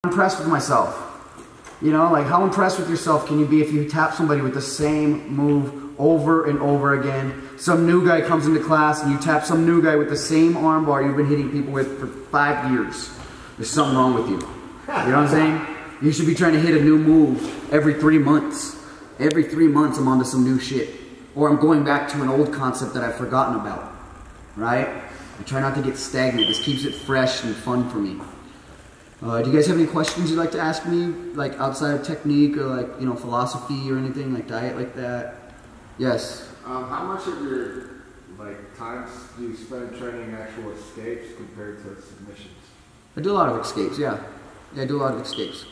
impressed with myself. You know, like how impressed with yourself can you be if you tap somebody with the same move over and over again? Some new guy comes into class and you tap some new guy with the same arm bar you've been hitting people with for 5 years. There's something wrong with you. You know what I'm saying? You should be trying to hit a new move every 3 months. Every 3 months I'm onto some new shit. Or I'm going back to an old concept that I've forgotten about. Right? I try not to get stagnant. This keeps it fresh and fun for me. Do you guys have any questions you'd like to ask me, like outside of technique or like, you know, philosophy or anything like diet like that? Yes. How much of your times do you spend training actual escapes compared to submissions? I do a lot of escapes, yeah. Yeah, I do a lot of escapes.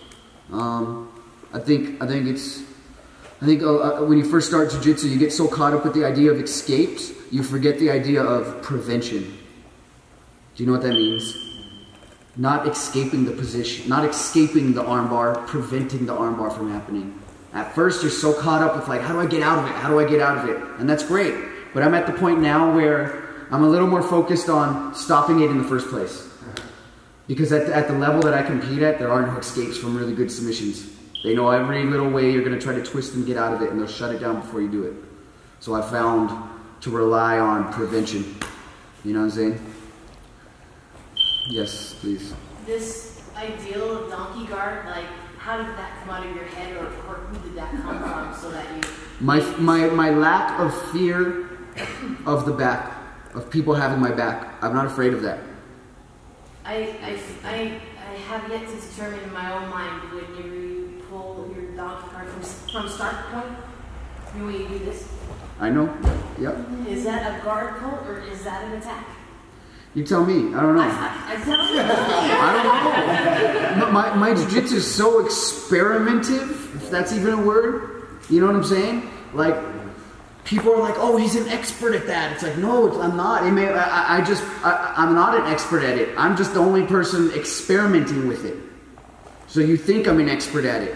I think when you first start jiu-jitsu, you get so caught up with the idea of escapes, you forget the idea of prevention. Do you know what that means? Not escaping the position, not escaping the armbar, preventing the armbar from happening. At first, you're so caught up with like, how do I get out of it? How do I get out of it? And that's great. But I'm at the point now where I'm a little more focused on stopping it in the first place. Because at the level that I compete at, there are no escapes from really good submissions. They know every little way you're going to try to twist and get out of it, and they'll shut it down before you do it. So I found to rely on prevention. You know what I'm saying? Yes, please. This ideal of donkey guard, like, how did that come out of your head, or who did that come from, so that you... My lack of fear of the back, of people having my back. I'm not afraid of that. I have yet to determine in my own mind when you pull your donkey guard from start point, you know when you do this? I know, yep. Is that a guard pull, or is that an attack? You tell me. I don't know. I tell you. I don't know. My jiu-jitsu is so experimentative, if that's even a word. You know what I'm saying? Like, people are like, oh, he's an expert at that. It's like, no, I'm not. I'm not an expert at it. I'm just the only person experimenting with it. So you think I'm an expert at it,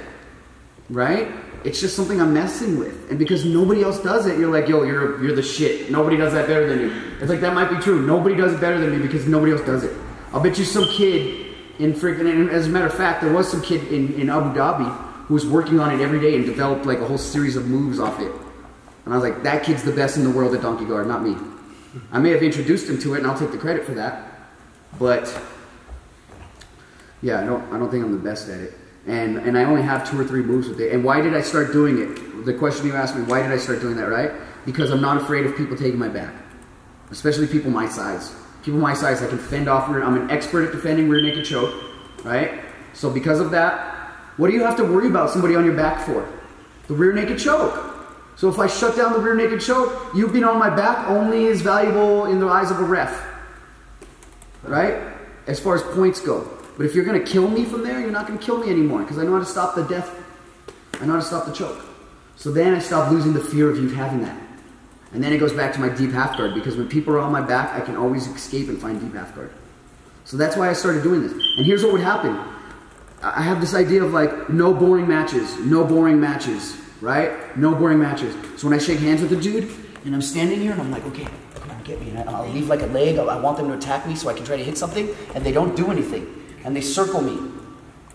right? It's just something I'm messing with. And because nobody else does it, you're like, yo, you're the shit. Nobody does that better than you. It's like, that might be true. Nobody does it better than me because nobody else does it. I'll bet you some kid in freaking, and as a matter of fact, there was some kid in Abu Dhabi who was working on it every day and developed like a whole series of moves off it. And I was like, that kid's the best in the world at donkey guard, not me. I may have introduced him to it and I'll take the credit for that. But yeah, I don't think I'm the best at it. And I only have 2 or 3 moves with it. And why did I start doing it? The question you asked me, why did I start doing that, right? Because I'm not afraid of people taking my back. Especially people my size. People my size, I can fend off. I'm an expert at defending rear naked choke, right? So because of that, what do you have to worry about somebody on your back for? The rear naked choke. So if I shut down the rear naked choke, you being on my back only is valuable in the eyes of a ref, right? As far as points go. But if you're going to kill me from there, you're not going to kill me anymore because I know how to stop the death. I know how to stop the choke. So then I stop losing the fear of you having that. And then it goes back to my deep half guard because when people are on my back, I can always escape and find deep half guard. So that's why I started doing this. And here's what would happen. I have this idea of like no boring matches, right? No boring matches. So when I shake hands with a dude and I'm standing here and I'm like, okay, come on, get me. And I'll leave like a leg. I want them to attack me so I can try to hit something and they don't do anything. And they circle me. You know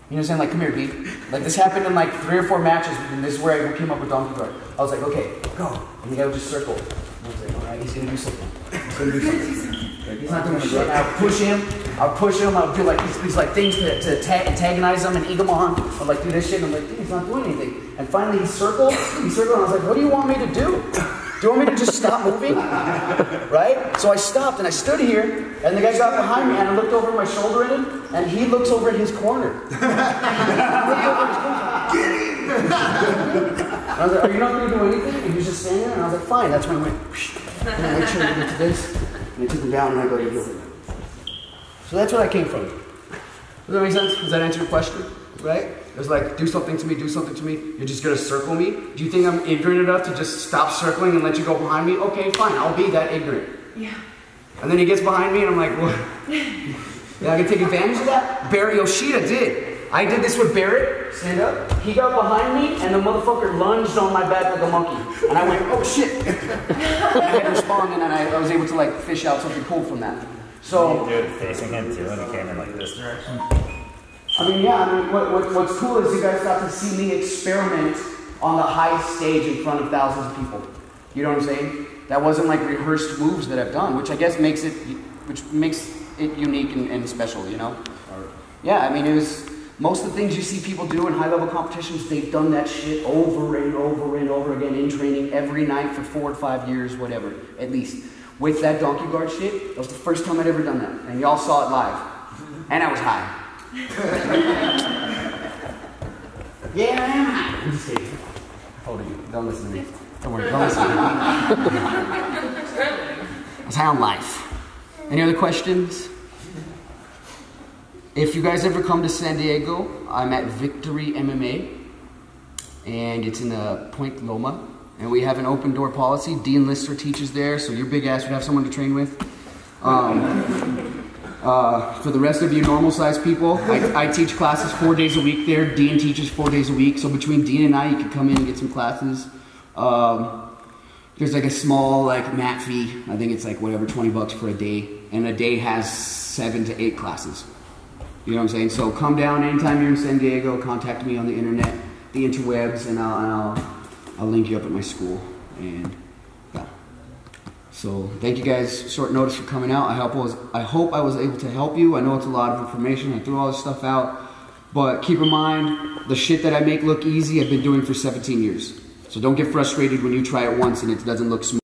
what I'm saying? Like, come here, B. Like, this happened in like 3 or 4 matches, and this is where I came up with donkey guard. I was like, okay, go. And the guy would just circle. And I was like, all right, he's going to do something. He's going to do something. He's not doing shit. I'll push him. I'll do like these like things to antagonize him and egg him on. I'll like do this shit, and I'm like, dude, he's not doing anything. And finally he circled, and I was like, what do you want me to do? Do you want me to just stop moving? Right? So I stopped and I stood here and the guy got behind me and I looked over my shoulder at him and he looks over at his corner. Get him! I was like, are you not going to do anything? And he was just standing there and I was like, fine. That's when I went, and I made sure to get to this. And I took him down and I go to heal. So that's where I came from. Does that make sense? Does that answer your question? Right? It was like, do something to me, do something to me. You're just going to circle me? Do you think I'm ignorant enough to just stop circling and let you go behind me? Okay, fine, I'll be that ignorant. Yeah. And then he gets behind me and I'm like, what? Yeah, I can take advantage of that? Barry Yoshida did. I did this with Barrett. Stand up. He got behind me and the motherfucker lunged on my back like a monkey. And I went, oh shit. And I had to respond and then I was able to like fish out something cool from that. So. You do it facing him too and he came in like this direction. I mean, yeah, I mean, what's cool is you guys got to see me experiment on the highest stage in front of thousands of people. You know what I'm saying? That wasn't like rehearsed moves that I've done, which I guess makes it unique and special, you know? Yeah, I mean, it was, most of the things you see people do in high-level competitions, they've done that shit over and over and over again in training every night for 4 or 5 years, whatever, at least. With that donkey guard shit, that was the first time I'd ever done that. And y'all saw it live. And I was high. Yeah, I am high. I'm just kidding. Hold it. Don't listen to me. Don't worry, don't listen to me. I was high on life. Any other questions? If you guys ever come to San Diego, I'm at Victory MMA, and it's in Point Loma, and we have an open door policy. Dean Lister teaches there, so your big ass would have someone to train with. For the rest of you normal sized people, I teach classes 4 days a week there. Dean teaches 4 days a week, so between Dean and I, you can come in and get some classes. There's like a small mat fee. I think it's like whatever, 20 bucks for a day, and a day has 7 to 8 classes. You know what I'm saying? So come down anytime you're in San Diego, contact me on the internet, the interwebs, and I'll link you up at my school. And yeah. So thank you guys, short notice for coming out. I hope I was able to help you. I know it's a lot of information. I threw all this stuff out. But keep in mind, the shit that I make look easy, I've been doing for 17 years. So don't get frustrated when you try it once and it doesn't look smooth.